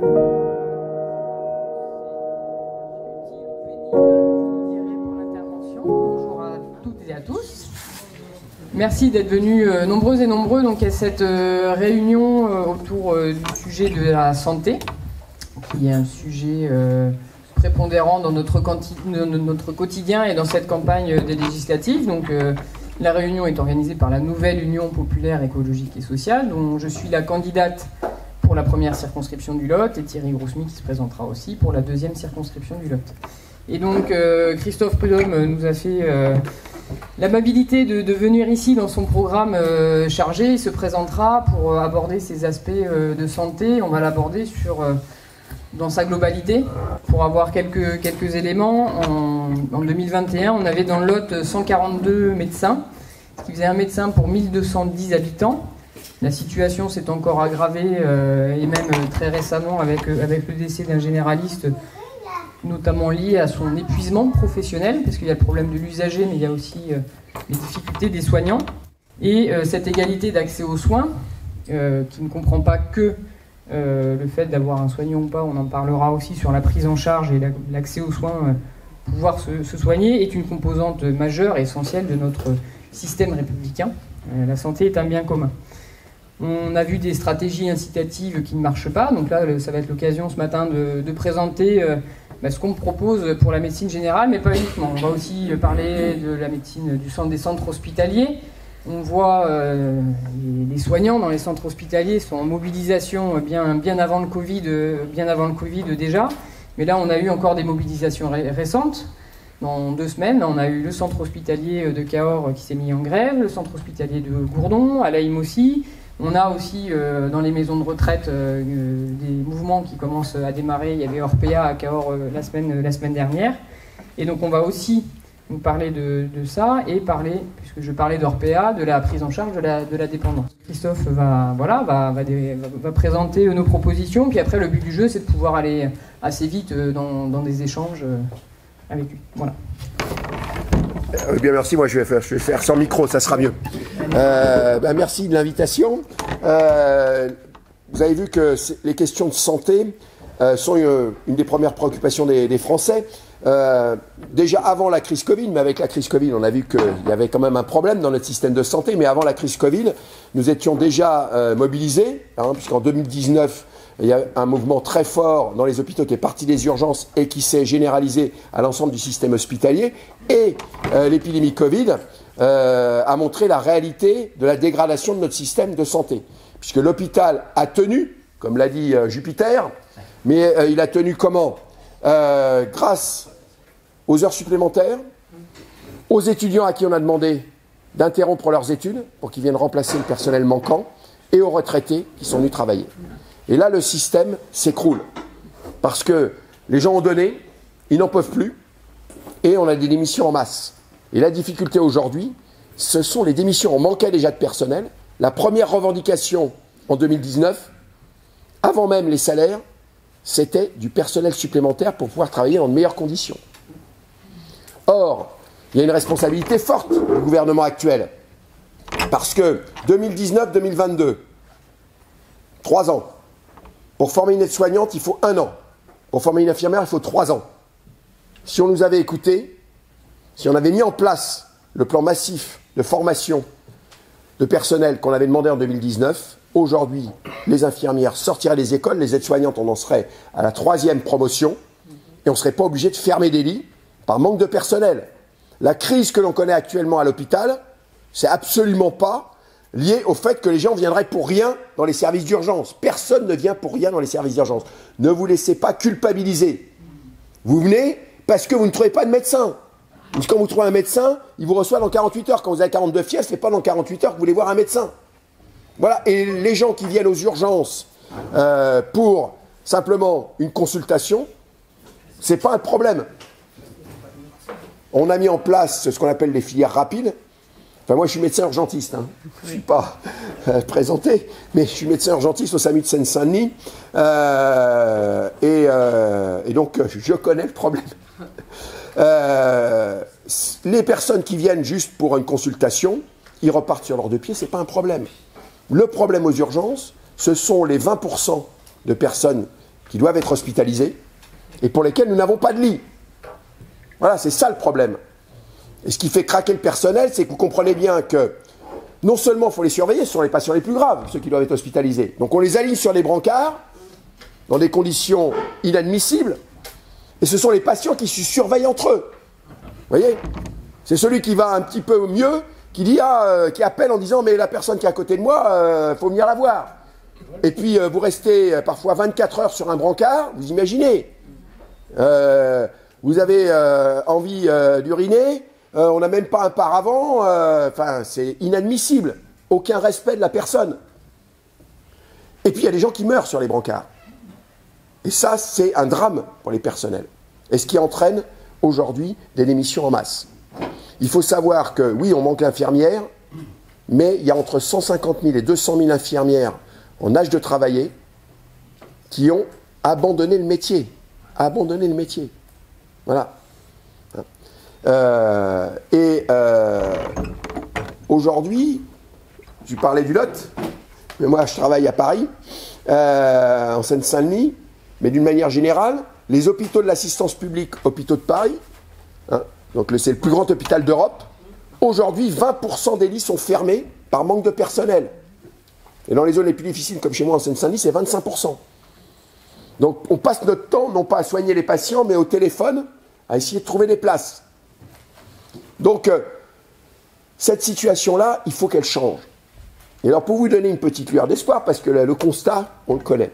Bonjour à toutes et à tous. Merci d'être venus nombreuses et nombreux donc, à cette réunion autour du sujet de la santé, qui est un sujet prépondérant dans notre quotidien et dans cette campagne des législatives. Donc, la réunion est organisée par la nouvelle Union populaire écologique et sociale, dont je suis la candidate pour la première circonscription du Lot, et Thierry Grousmy qui se présentera aussi pour la deuxième circonscription du Lot. Et donc Christophe Prudhomme nous a fait l'amabilité de venir ici dans son programme chargé. Il se présentera pour aborder ces aspects de santé. On va l'aborder dans sa globalité pour avoir quelques éléments. En 2021, on avait dans le Lot 142 médecins, ce qui faisait un médecin pour 1210 habitants. La situation s'est encore aggravée et même très récemment avec le décès d'un généraliste, notamment lié à son épuisement professionnel, parce qu'il y a le problème de l'usager, mais il y a aussi les difficultés des soignants. Et cette égalité d'accès aux soins, qui ne comprend pas que le fait d'avoir un soignant ou pas, on en parlera aussi sur la prise en charge et l'accès aux soins, pouvoir se soigner, est une composante majeure et essentielle de notre système républicain. La santé est un bien commun. On a vu des stratégies incitatives qui ne marchent pas, donc là ça va être l'occasion ce matin de présenter ce qu'on propose pour la médecine générale, mais pas uniquement. On va aussi parler de la médecine des centres hospitaliers. On voit les soignants dans les centres hospitaliers sont en mobilisation bien avant le Covid déjà, mais là on a eu encore des mobilisations récentes. Dans 2 semaines, on a eu le centre hospitalier de Cahors qui s'est mis en grève, le centre hospitalier de Gourdon, à Laïm aussi. On a aussi dans les maisons de retraite des mouvements qui commencent à démarrer. Il y avait Orpea à Cahors la semaine dernière. Et donc on va aussi nous parler de ça et parler, puisque je parlais d'Orpea, de la prise en charge de la dépendance. Christophe va présenter nos propositions, puis après le but du jeu c'est de pouvoir aller assez vite dans des échanges avec lui. Voilà. Bien, merci. Moi, je vais faire sans micro, ça sera mieux. Merci de l'invitation. Vous avez vu que les questions de santé sont une des premières préoccupations des Français. Déjà avant la crise Covid, mais avec la crise Covid, on a vu qu'il y avait quand même un problème dans notre système de santé. Mais avant la crise Covid, nous étions déjà mobilisés, puisqu'en 2019, il y a un mouvement très fort dans les hôpitaux qui est parti des urgences et qui s'est généralisé à l'ensemble du système hospitalier. Et l'épidémie Covid a montré la réalité de la dégradation de notre système de santé. Puisque l'hôpital a tenu, comme l'a dit Jupiter, mais il a tenu comment? Grâce aux heures supplémentaires, aux étudiants à qui on a demandé d'interrompre leurs études pour qu'ils viennent remplacer le personnel manquant, et aux retraités qui sont venus travailler. Et là, le système s'écroule. Parce que les gens ont donné, ils n'en peuvent plus, et on a des démissions en masse. Et la difficulté aujourd'hui, ce sont les démissions. On manquait déjà de personnel. La première revendication en 2019, avant même les salaires, c'était du personnel supplémentaire pour pouvoir travailler dans de meilleures conditions. Or, il y a une responsabilité forte du gouvernement actuel. Parce que 2019-2022, 3 ans. Pour former une aide-soignante, il faut 1 an. Pour former une infirmière, il faut 3 ans. Si on nous avait écoutés, si on avait mis en place le plan massif de formation de personnel qu'on avait demandé en 2019, aujourd'hui, les infirmières sortiraient des écoles, les aides-soignantes, on en serait à la 3e promotion, et on ne serait pas obligé de fermer des lits par manque de personnel. La crise que l'on connaît actuellement à l'hôpital, c'est absolument pas lié au fait que les gens viendraient pour rien dans les services d'urgence. Personne ne vient pour rien dans les services d'urgence. Ne vous laissez pas culpabiliser. Vous venez parce que vous ne trouvez pas de médecin. Quand vous trouvez un médecin, il vous reçoit dans 48 heures. Quand vous avez 42 fièvres, c'est pas dans 48 heures que vous voulez voir un médecin. Voilà. Et les gens qui viennent aux urgences pour simplement une consultation, c'est pas un problème. On a mis en place ce qu'on appelle les filières rapides. Enfin, moi, je suis médecin urgentiste. Je ne suis pas présenté, mais je suis médecin urgentiste au SAMU de Seine-Saint-Denis. Et donc, je connais le problème. Les personnes qui viennent juste pour une consultation, ils repartent sur leurs 2 pieds, ce n'est pas un problème. Le problème aux urgences, ce sont les 20% de personnes qui doivent être hospitalisés et pour lesquels nous n'avons pas de lit. Voilà, c'est ça le problème. Et ce qui fait craquer le personnel, c'est que vous comprenez bien que non seulement il faut les surveiller, ce sont les patients les plus graves, ceux qui doivent être hospitalisés. Donc on les aligne sur les brancards, dans des conditions inadmissibles, et ce sont les patients qui se surveillent entre eux. Vous voyez? C'est celui qui va un petit peu mieux, qui appelle en disant « mais la personne qui est à côté de moi, faut venir la voir ». Et puis vous restez parfois 24 heures sur un brancard, vous imaginez. Vous avez envie d'uriner, on n'a même pas un paravent, c'est inadmissible. Aucun respect de la personne. Et puis il y a des gens qui meurent sur les brancards. Et ça, c'est un drame pour les personnels. Et ce qui entraîne aujourd'hui des démissions en masse. Il faut savoir que, oui, on manque d'infirmières, mais il y a entre 150 000 et 200 000 infirmières en âge de travailler qui ont abandonné le métier. Abandonné le métier. Voilà. Aujourd'hui, tu parlais du Lot, mais moi je travaille à Paris, en Seine-Saint-Denis, mais d'une manière générale, les hôpitaux de l'assistance publique, hôpitaux de Paris, donc c'est le plus grand hôpital d'Europe, aujourd'hui 20% des lits sont fermés par manque de personnel. Et dans les zones les plus difficiles, comme chez moi en Seine-Saint-Denis, c'est 25%. Donc on passe notre temps, non pas à soigner les patients, mais au téléphone, à essayer de trouver des places. Donc, cette situation-là, il faut qu'elle change. Et alors, pour vous donner une petite lueur d'espoir, parce que le constat, on le connaît.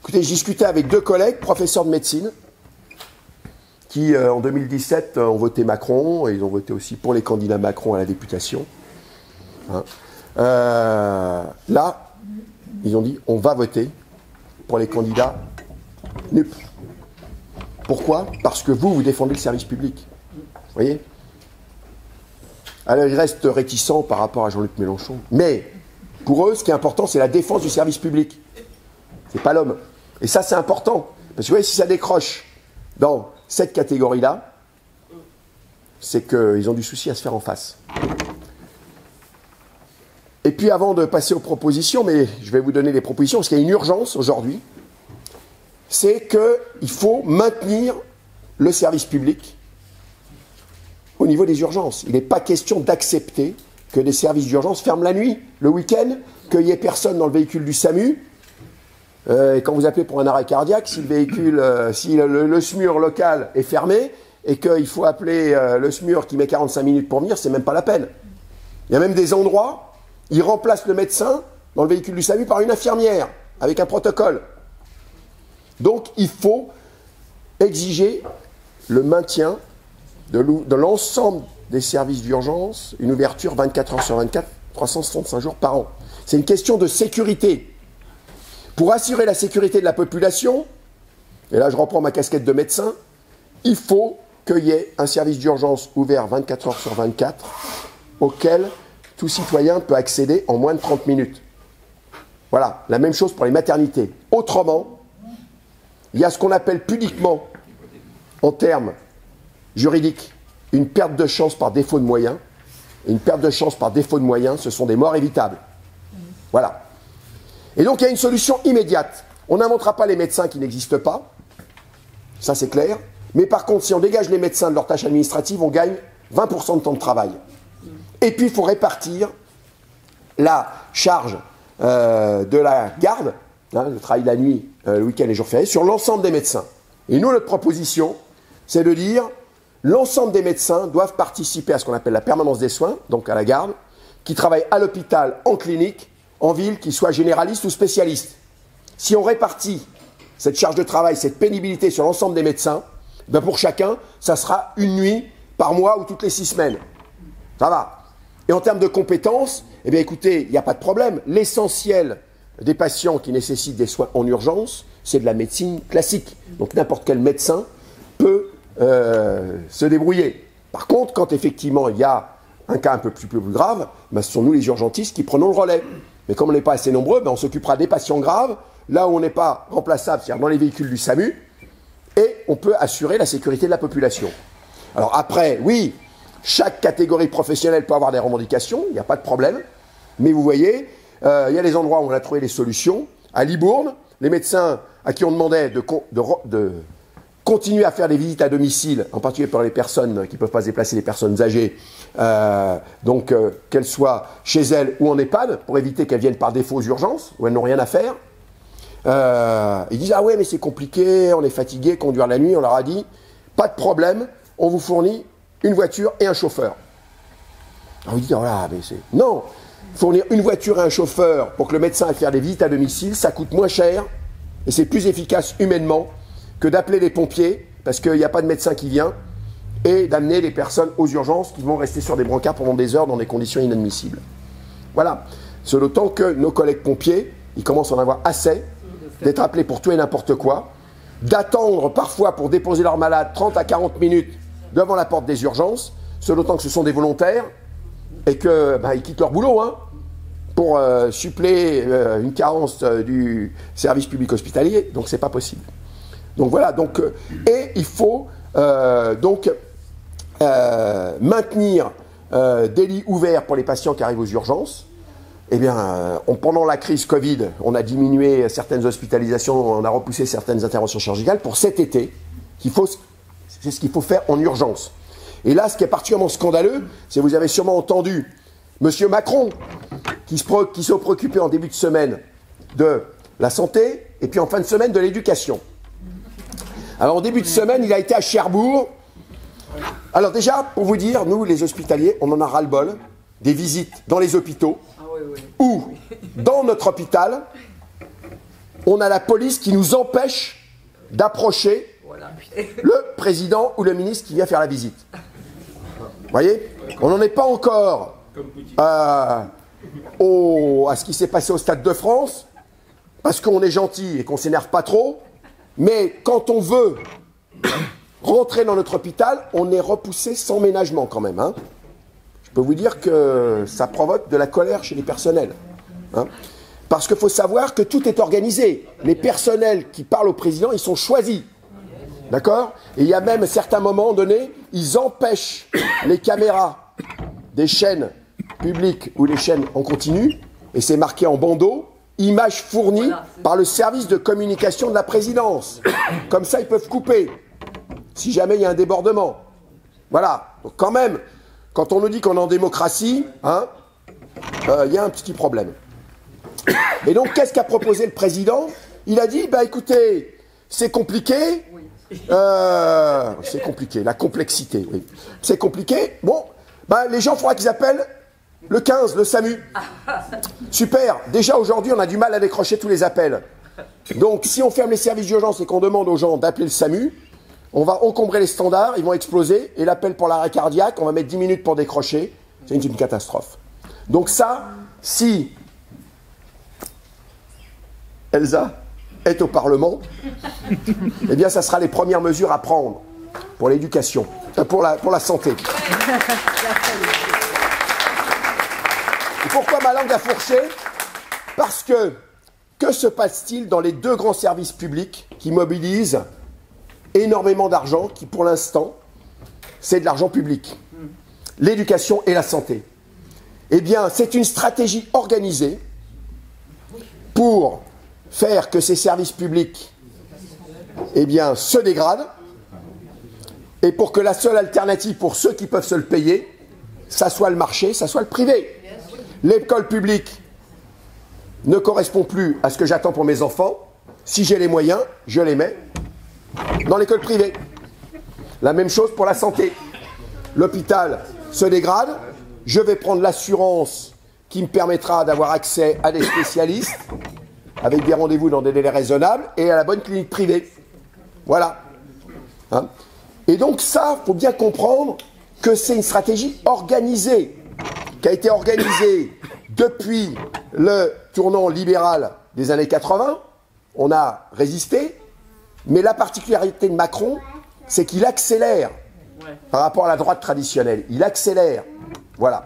Écoutez, je discutais avec 2 collègues, professeurs de médecine, qui, en 2017, ont voté Macron, et ils ont voté aussi pour les candidats Macron à la députation. Là, ils ont dit, on va voter pour les candidats NUP. Pourquoi? Parce que vous défendez le service public. Vous voyez? Alors, ils restent réticents par rapport à Jean-Luc Mélenchon. Mais, pour eux, ce qui est important, c'est la défense du service public. C'est pas l'homme. Et ça, c'est important. Parce que, vous voyez, si ça décroche dans cette catégorie-là, c'est qu'ils ont du souci à se faire en face. Et puis, avant de passer aux propositions, mais je vais vous donner des propositions, parce qu'il y a une urgence aujourd'hui, c'est qu'il faut maintenir le service public au niveau des urgences. Il n'est pas question d'accepter que des services d'urgence ferment la nuit, le week-end, qu'il n'y ait personne dans le véhicule du SAMU. Et quand vous appelez pour un arrêt cardiaque, si le véhicule, si le SMUR local est fermé et qu'il faut appeler le SMUR qui met 45 minutes pour venir, c'est même pas la peine. Il y a même des endroits, ils remplacent le médecin dans le véhicule du SAMU par une infirmière, avec un protocole. Donc, il faut exiger le maintien de l'ensemble des services d'urgence, une ouverture 24 heures sur 24, 365 jours par an. C'est une question de sécurité. Pour assurer la sécurité de la population, et là je reprends ma casquette de médecin, il faut qu'il y ait un service d'urgence ouvert 24 heures sur 24, auquel tout citoyen peut accéder en moins de 30 minutes. Voilà, la même chose pour les maternités. Autrement, il y a ce qu'on appelle pudiquement, en termes juridiques, une perte de chance par défaut de moyens. Et une perte de chance par défaut de moyens, ce sont des morts évitables. Voilà. Et donc il y a une solution immédiate. On n'inventera pas les médecins qui n'existent pas, ça c'est clair. Mais par contre, si on dégage les médecins de leurs tâches administratives, on gagne 20% de temps de travail. Et puis il faut répartir la charge de la garde, le travail la nuit, le week-end et les jours fériés, sur l'ensemble des médecins. Et nous, notre proposition, c'est de dire l'ensemble des médecins doivent participer à ce qu'on appelle la permanence des soins, donc à la garde, qui travaillent à l'hôpital, en clinique, en ville, qu'ils soient généralistes ou spécialistes. Si on répartit cette charge de travail, cette pénibilité sur l'ensemble des médecins, ben pour chacun, ça sera une nuit par mois ou toutes les 6 semaines. Ça va. Et en termes de compétences, eh bien écoutez, il n'y a pas de problème. L'essentiel des patients qui nécessitent des soins en urgence, c'est de la médecine classique. Donc n'importe quel médecin peut se débrouiller. Par contre, quand effectivement il y a un cas un peu plus grave, ben, ce sont nous les urgentistes qui prenons le relais. Mais comme on n'est pas assez nombreux, ben, on s'occupera des patients graves, là où on n'est pas remplaçable, c'est-à-dire dans les véhicules du SAMU, et on peut assurer la sécurité de la population. Alors après, oui, chaque catégorie professionnelle peut avoir des revendications, il n'y a pas de problème, mais vous voyez, Il y a des endroits où on a trouvé des solutions. À Libourne, les médecins à qui on demandait de continuer à faire des visites à domicile, en particulier pour les personnes qui ne peuvent pas se déplacer, les personnes âgées, qu'elles soient chez elles ou en EHPAD, pour éviter qu'elles viennent par défaut aux urgences, où elles n'ont rien à faire. Ils disent « Ah ouais, mais c'est compliqué, on est fatigué, conduire la nuit », on leur a dit « Pas de problème, on vous fournit une voiture et un chauffeur. » Alors ils disent « Voilà, mais c'est... » Non, fournir une voiture et un chauffeur pour que le médecin aille faire des visites à domicile, ça coûte moins cher et c'est plus efficace humainement que d'appeler les pompiers, parce qu'il n'y a pas de médecin qui vient, et d'amener les personnes aux urgences qui vont rester sur des brancards pendant des heures dans des conditions inadmissibles. Voilà. C'est d'autant que nos collègues pompiers, ils commencent à en avoir assez d'être appelés pour tout et n'importe quoi, d'attendre parfois pour déposer leurs malades 30 à 40 minutes devant la porte des urgences, c'est d'autant que ce sont des volontaires, et qu'ils quittent leur boulot, hein, pour suppléer une carence du service public hospitalier, donc c'est pas possible. Donc voilà, et il faut maintenir des lits ouverts pour les patients qui arrivent aux urgences. Eh bien, pendant la crise Covid, on a diminué certaines hospitalisations, on a repoussé certaines interventions chirurgicales. Pour cet été, c'est ce qu'il faut faire en urgence. Et là, ce qui est particulièrement scandaleux, c'est que vous avez sûrement entendu M. Macron qui se préoccupait en début de semaine de la santé et puis en fin de semaine de l'éducation. Alors, en début de semaine, il a été à Cherbourg. Alors déjà, pour vous dire, nous, les hospitaliers, on en a ras-le-bol des visites dans les hôpitaux où, dans notre hôpital, on a la police qui nous empêche d'approcher le président ou le ministre qui vient faire la visite. Vous voyez? On n'en est pas encore à ce qui s'est passé au Stade de France, parce qu'on est gentil et qu'on ne s'énerve pas trop. Mais quand on veut rentrer dans notre hôpital, on est repoussé sans ménagement quand même. Hein. Je peux vous dire que ça provoque de la colère chez les personnels. Hein. Parce qu'il faut savoir que tout est organisé. Les personnels qui parlent au président, ils sont choisis. D'accord? Et il y a même à certains moments donnés, ils empêchent les caméras des chaînes publiques ou les chaînes en continu, et c'est marqué en bandeau, images fournies par le service de communication de la présidence. Comme ça, ils peuvent couper, si jamais il y a un débordement. Voilà. Donc quand même, quand on nous dit qu'on est en démocratie, hein, y a un petit problème. Et donc, qu'est-ce qu'a proposé le président? Il a dit, bah écoutez, c'est compliqué. C'est compliqué, la complexité. Oui. C'est compliqué. Bon, bah les gens, il faudra qu'ils appellent le 15, le SAMU. Super. Déjà, aujourd'hui, on a du mal à décrocher tous les appels. Donc, si on ferme les services d'urgence et qu'on demande aux gens d'appeler le SAMU, on va encombrer les standards, ils vont exploser, et l'appel pour l'arrêt cardiaque, on va mettre 10 minutes pour décrocher. C'est une catastrophe. Donc ça, si Elsa est au Parlement, eh bien, ça sera les premières mesures à prendre pour l'éducation, pour la santé. Et pourquoi ma langue a fourché? Parce que se passe-t-il dans les deux grands services publics qui mobilisent énormément d'argent, qui pour l'instant, c'est de l'argent public? L'éducation et la santé. Eh bien, c'est une stratégie organisée pour faire que ces services publics, eh bien, se dégradent, et pour que la seule alternative pour ceux qui peuvent se le payer, ça soit le marché, ça soit le privé. L'école publique ne correspond plus à ce que j'attends pour mes enfants. Si j'ai les moyens, je les mets dans l'école privée. La même chose pour la santé. L'hôpital se dégrade, je vais prendre l'assurance qui me permettra d'avoir accès à des spécialistes, avec des rendez-vous dans des délais raisonnables, et à la bonne clinique privée. Voilà. Hein? Et donc ça, il faut bien comprendre que c'est une stratégie organisée, qui a été organisée depuis le tournant libéral des années 80. On a résisté, mais la particularité de Macron, c'est qu'il accélère par rapport à la droite traditionnelle. Il accélère. Voilà.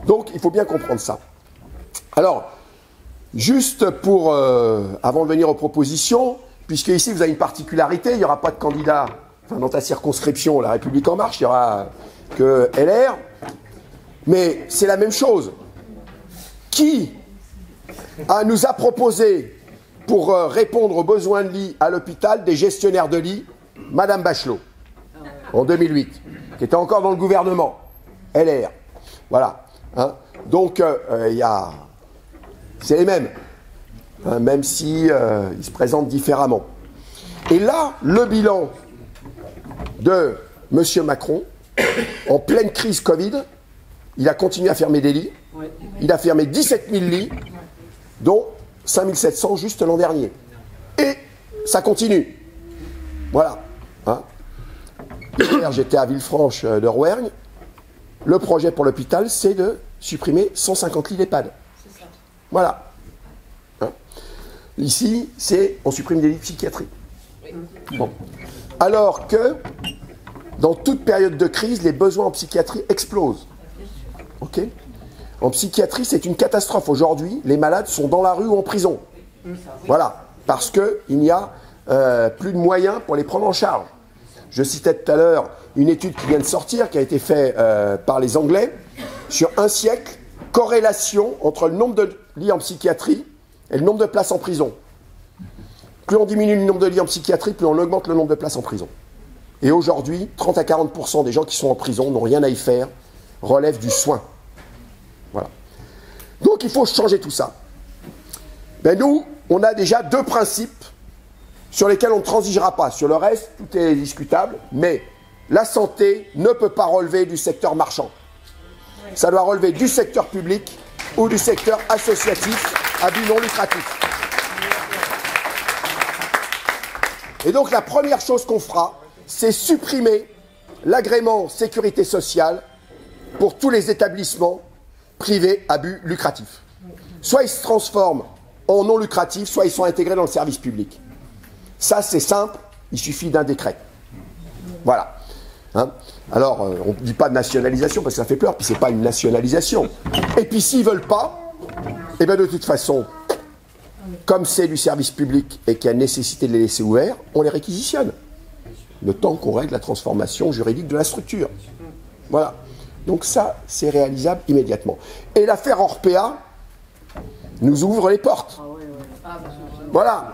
Donc, il faut bien comprendre ça. Alors, juste pour, avant de venir aux propositions, puisque ici, vous avez une particularité, il n'y aura pas de candidat, enfin, dans ta circonscription, La République En Marche, il n'y aura que LR, mais c'est la même chose. Qui nous a proposé, pour répondre aux besoins de lit à l'hôpital, des gestionnaires de lit, Madame Bachelot, en 2008, qui était encore dans le gouvernement, LR. Voilà. Hein. Donc, c'est les mêmes, hein, même si ils se présentent différemment. Et là, le bilan de M. Macron, en pleine crise Covid, il a continué à fermer des lits. Il a fermé 17 000 lits, dont 5 700 juste l'an dernier. Et ça continue. Voilà. Hein. Hier, j'étais à Villefranche de Rouergue. Le projet pour l'hôpital, c'est de supprimer 150 lits d'EHPAD. Voilà. Hein. Ici, on supprime des lits de psychiatrie. Bon. Alors que, dans toute période de crise, les besoins en psychiatrie explosent. Ok ? En psychiatrie, c'est une catastrophe. Aujourd'hui, les malades sont dans la rue ou en prison. Voilà. Parce qu'il n'y a plus de moyens pour les prendre en charge. Je citais tout à l'heure une étude qui vient de sortir, qui a été faite par les Anglais, sur un siècle, corrélation entre le nombre de lits en psychiatrie et le nombre de places en prison. Plus on diminue le nombre de lits en psychiatrie, plus on augmente le nombre de places en prison. Et aujourd'hui, 30 à 40% des gens qui sont en prison n'ont rien à y faire, relèvent du soin. Voilà. Donc il faut changer tout ça. Ben nous, on a déjà deux principes sur lesquels on ne transigera pas. Sur le reste, tout est discutable, mais la santé ne peut pas relever du secteur marchand. Ça doit relever du secteur public ou du secteur associatif à but non lucratif. Et donc la première chose qu'on fera, c'est supprimer l'agrément sécurité sociale pour tous les établissements privés à but lucratif. Soit ils se transforment en non lucratifs, soit ils sont intégrés dans le service public. Ça, c'est simple, il suffit d'un décret. Voilà. Hein? Alors, on ne dit pas de nationalisation parce que ça fait peur, puis c'est pas une nationalisation. Et puis s'ils ne veulent pas, eh bien de toute façon, comme c'est du service public et qu'il y a nécessité de les laisser ouverts, on les réquisitionne. Le temps qu'on règle la transformation juridique de la structure. Voilà. Donc ça, c'est réalisable immédiatement. Et l'affaire Orpea nous ouvre les portes. Voilà.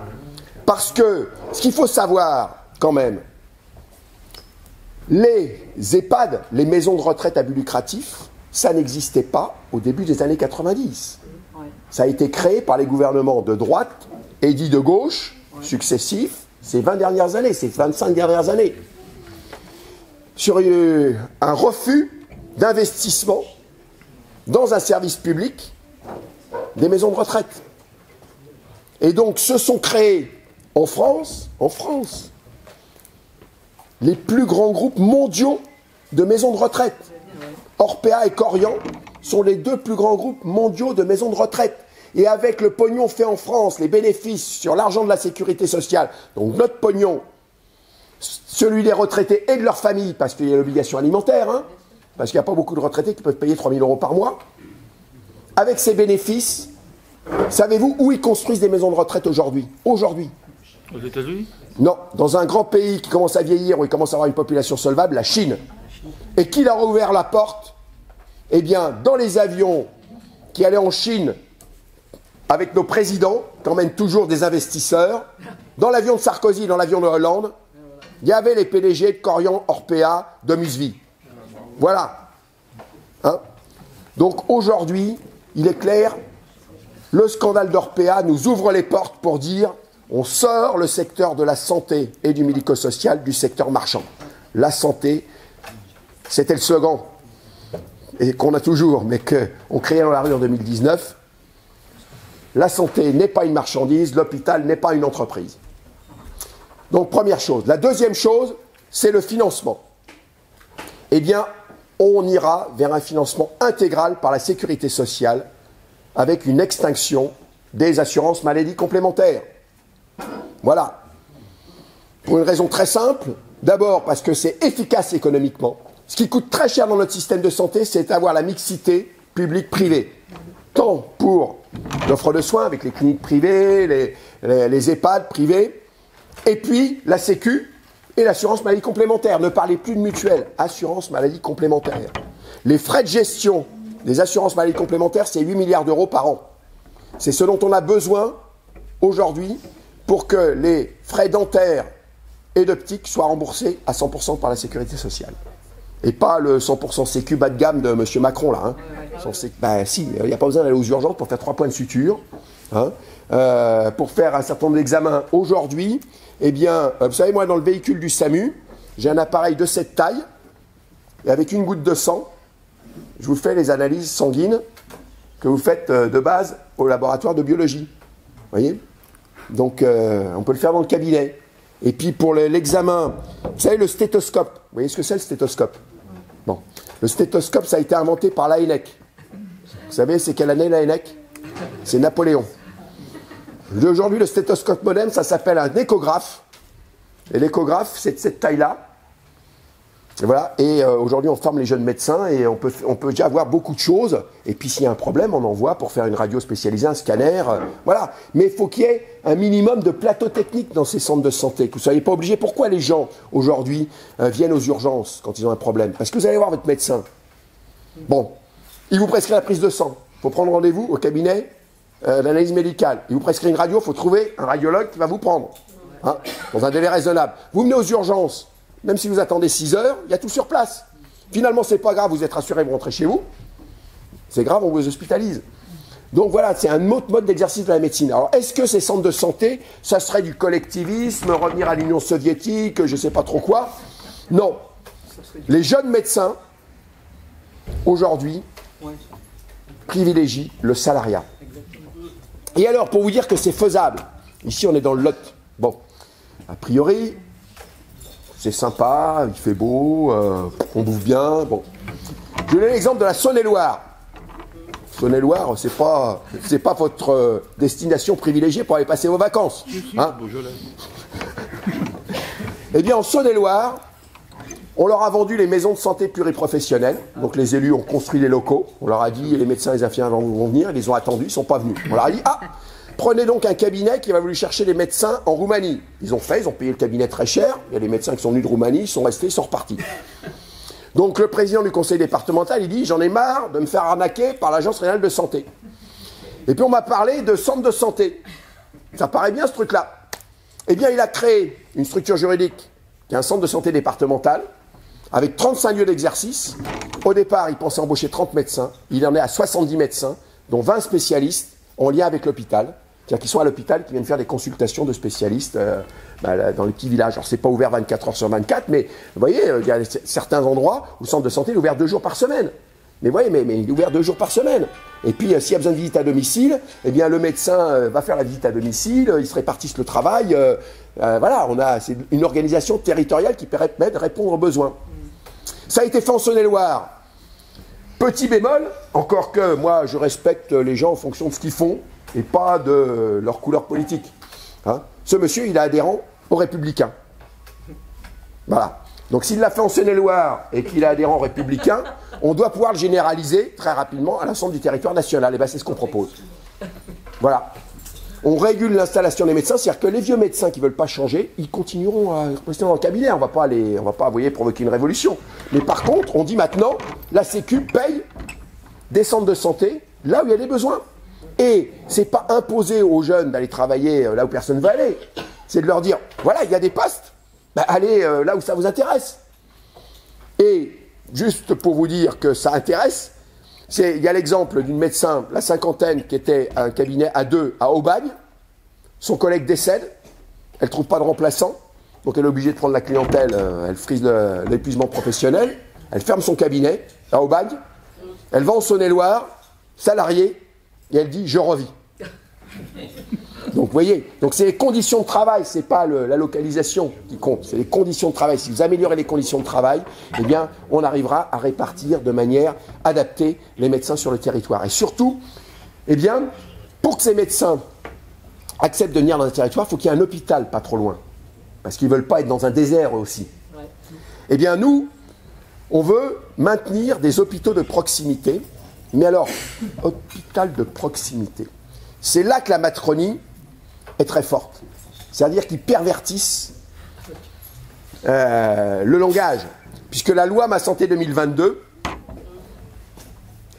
Parce que, ce qu'il faut savoir, quand même, les EHPAD, les maisons de retraite à but lucratif, ça n'existait pas au début des années 90. Ça a été créé par les gouvernements de droite et dits de gauche, successifs, ces 20 dernières années, ces 25 dernières années. Sur un refus d'investissement dans un service public des maisons de retraite. Et donc, se sont créés en France, les plus grands groupes mondiaux de maisons de retraite. Orpea et Korian sont les deux plus grands groupes mondiaux de maisons de retraite. Et avec le pognon fait en France, les bénéfices sur l'argent de la sécurité sociale, donc notre pognon, celui des retraités et de leur famille, parce qu'il y a l'obligation alimentaire, hein, parce qu'il n'y a pas beaucoup de retraités qui peuvent payer 3 000 € par mois, avec ces bénéfices, savez-vous où ils construisent des maisons de retraite aujourd'hui ? Aujourd'hui. Aux États-Unis ? Non, dans un grand pays qui commence à vieillir, où il commence à avoir une population solvable, la Chine. Et qui leur a ouvert la porte ? Eh bien, dans les avions qui allaient en Chine, avec nos présidents, qui emmènent toujours des investisseurs, dans l'avion de Sarkozy, dans l'avion de Hollande, il y avait les PDG de Korian, Orpea, de Musvi. Voilà. Hein ? Donc aujourd'hui, il est clair, le scandale d'Orpea nous ouvre les portes pour dire on sort le secteur de la santé et du médico-social du secteur marchand. La santé, c'était le slogan, et qu'on a toujours, mais qu'on créait dans la rue en 2019. La santé n'est pas une marchandise, l'hôpital n'est pas une entreprise. Donc, première chose. La deuxième chose, c'est le financement. Eh bien, on ira vers un financement intégral par la sécurité sociale avec une extinction des assurances maladies complémentaires. Voilà. Pour une raison très simple. D'abord, parce que c'est efficace économiquement. Ce qui coûte très cher dans notre système de santé, c'est d'avoir la mixité publique-privée. Tant pour l'offre de soins avec les cliniques privées, les EHPAD privés, et puis la Sécu et l'assurance maladie complémentaire. Ne parlez plus de mutuelle, assurance maladie complémentaire. Les frais de gestion des assurances maladie complémentaires, c'est 8 milliards € par an. C'est ce dont on a besoin aujourd'hui pour que les frais dentaires et d'optique soient remboursés à 100% par la sécurité sociale. Et pas le 100% sécu bas de gamme de M. Macron, là. Ben si, il n'y a pas besoin d'aller aux urgences pour faire 3 points de suture. Hein. Pour faire un certain nombre d'examens aujourd'hui, eh bien, vous savez, moi, dans le véhicule du SAMU, j'ai un appareil de cette taille, et avec une goutte de sang, je vous fais les analyses sanguines que vous faites de base au laboratoire de biologie. Vous voyez? Donc, on peut le faire dans le cabinet. Et puis, pour l'examen, vous savez, le stéthoscope. Vous voyez ce que c'est, le stéthoscope? Bon. Le stéthoscope, ça a été inventé par l'AENEC. Vous savez, c'est quelle année l'AENEC? C'est Napoléon. Aujourd'hui, le stéthoscope moderne, ça s'appelle un échographe. Et l'échographe, c'est de cette taille-là. Et voilà. Et aujourd'hui, on forme les jeunes médecins et on peut déjà voir beaucoup de choses. Et puis, s'il y a un problème, on envoie pour faire une radio spécialisée, un scanner. Voilà. Mais il faut qu'il y ait un minimum de plateau technique dans ces centres de santé. Que vous ne soyez pas obligés. Pourquoi les gens, aujourd'hui, viennent aux urgences quand ils ont un problème? Parce que vous allez voir votre médecin. Bon. Il vous prescrit la prise de sang. Il faut prendre rendez-vous au cabinet d'analyse médicale. Il vous prescrit une radio. Il faut trouver un radiologue qui va vous prendre. Hein, dans un délai raisonnable. Vous venez aux urgences. Même si vous attendez 6 heures, il y a tout sur place. Finalement, c'est pas grave, vous êtes rassuré, vous rentrez chez vous. C'est grave, on vous hospitalise. Donc voilà, c'est un autre mode d'exercice de la médecine. Alors, est-ce que ces centres de santé, ça serait du collectivisme, revenir à l'Union soviétique, je ne sais pas trop quoi? Non. Les jeunes médecins, aujourd'hui, privilégient le salariat. Et alors, pour vous dire que c'est faisable, ici on est dans le Lot. Bon, a priori, c'est sympa, il fait beau, on bouffe bien. Bon. Je vous donne l'exemple de la Saône-et-Loire. Saône-et-Loire, c'est pas votre destination privilégiée pour aller passer vos vacances. Hein? Eh bien, en Saône-et-Loire, on leur a vendu les maisons de santé pluriprofessionnelles. Donc les élus ont construit les locaux. On leur a dit, les médecins et les infirmiers vont venir. Ils les ont attendus, ils ne sont pas venus. On leur a dit, prenez donc un cabinet qui va vous chercher les médecins en Roumanie. Ils ont fait, ils ont payé le cabinet très cher. Il y a des médecins qui sont venus de Roumanie, ils sont restés, ils sont repartis. Donc le président du conseil départemental, il dit, j'en ai marre de me faire arnaquer par l'agence régionale de santé. Et puis on m'a parlé de centre de santé. Ça paraît bien ce truc-là. Eh bien, il a créé une structure juridique qui est un centre de santé départemental avec 35 lieux d'exercice. Au départ, il pensait embaucher 30 médecins. Il en est à 70 médecins, dont 20 spécialistes en lien avec l'hôpital. C'est-à-dire qu'ils sont à l'hôpital, qui viennent faire des consultations de spécialistes dans les petits villages. Alors, c'est pas ouvert 24 heures sur 24, mais vous voyez, il y a certains endroits où le centre de santé est ouvert 2 jours par semaine. Mais vous voyez, mais il est ouvert 2 jours par semaine. Et puis, s'il y a besoin de visite à domicile, eh bien, le médecin va faire la visite à domicile, ils se répartissent le travail. Voilà, c'est une organisation territoriale qui permet de répondre aux besoins. Ça a été fait en Saône-et-Loire. Petit bémol, encore que moi, je respecte les gens en fonction de ce qu'ils font et pas de leur couleur politique. Hein. Ce monsieur, il est adhérent aux Républicains. Voilà. Donc s'il l'a fait en Saône-et-Loire et qu'il est adhérent aux Républicains, on doit pouvoir le généraliser très rapidement à l'ensemble du territoire national. Et bien c'est ce qu'on propose. Voilà. On régule l'installation des médecins, c'est-à-dire que les vieux médecins qui ne veulent pas changer, ils continueront à rester dans le cabinet. On ne va pas, vous voyez, provoquer une révolution. Mais par contre, on dit maintenant, la Sécu paye des centres de santé là où il y a des besoins. Et ce n'est pas imposer aux jeunes d'aller travailler là où personne ne veut aller. C'est de leur dire, voilà, il y a des postes, ben, allez là où ça vous intéresse. Et juste pour vous dire que ça intéresse, il y a l'exemple d'une médecin, la cinquantaine, qui était à un cabinet à 2 à Aubagne. Son collègue décède, elle ne trouve pas de remplaçant, donc elle est obligée de prendre la clientèle, elle frise l'épuisement professionnel, elle ferme son cabinet à Aubagne, elle va en Saône-et-Loire, salariée, et elle dit « je revis ». Donc vous voyez, donc c'est les conditions de travail, c'est pas la localisation qui compte, c'est les conditions de travail. Si vous améliorez les conditions de travail, eh bien on arrivera à répartir de manière adaptée les médecins sur le territoire. Et surtout, eh bien, pour que ces médecins acceptent de venir dans un territoire, il faut qu'il y ait un hôpital pas trop loin. Parce qu'ils ne veulent pas être dans un désert aussi. Ouais. Eh bien nous, on veut maintenir des hôpitaux de proximité. Mais alors, hôpital de proximité, c'est là que la Macronie est très forte. C'est-à-dire qu'ils pervertissent le langage. Puisque la loi Ma Santé 2022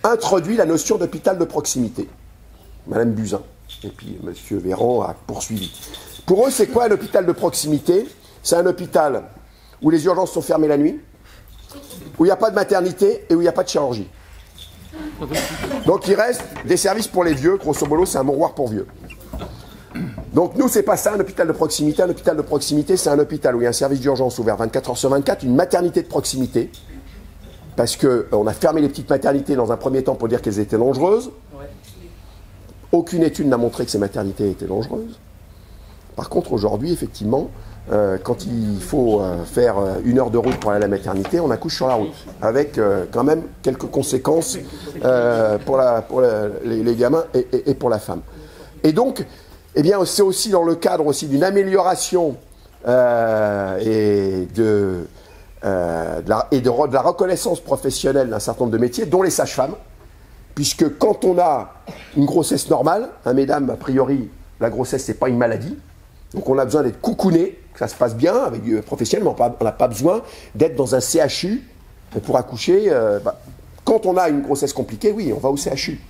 introduit la notion d'hôpital de proximité. Madame Buzyn. Et puis M. Véran a poursuivi. Pour eux, c'est quoi un hôpital de proximité? C'est un hôpital où les urgences sont fermées la nuit, où il n'y a pas de maternité et où il n'y a pas de chirurgie. Donc il reste des services pour les vieux, grosso modo, c'est un mouroir pour vieux. Donc nous, c'est pas ça, un hôpital de proximité. Un hôpital de proximité, c'est un hôpital où il y a un service d'urgence ouvert 24 heures sur 24, une maternité de proximité, parce qu'on a fermé les petites maternités dans un premier temps pour dire qu'elles étaient dangereuses. Aucune étude n'a montré que ces maternités étaient dangereuses. Par contre, aujourd'hui, effectivement, quand il faut faire 1 heure de route pour aller à la maternité, on accouche sur la route, avec quand même quelques conséquences pour les gamins et pour la femme. Et donc, eh bien, c'est aussi dans le cadre aussi d'une amélioration et de la reconnaissance professionnelle d'un certain nombre de métiers, dont les sages-femmes, puisque quand on a une grossesse normale, hein, mesdames, a priori, la grossesse, c'est pas une maladie, donc on a besoin d'être coucouné, que ça se passe bien avec du professionnel, mais on n'a pas besoin d'être dans un CHU pour accoucher. Quand on a une grossesse compliquée, oui, on va au CHU.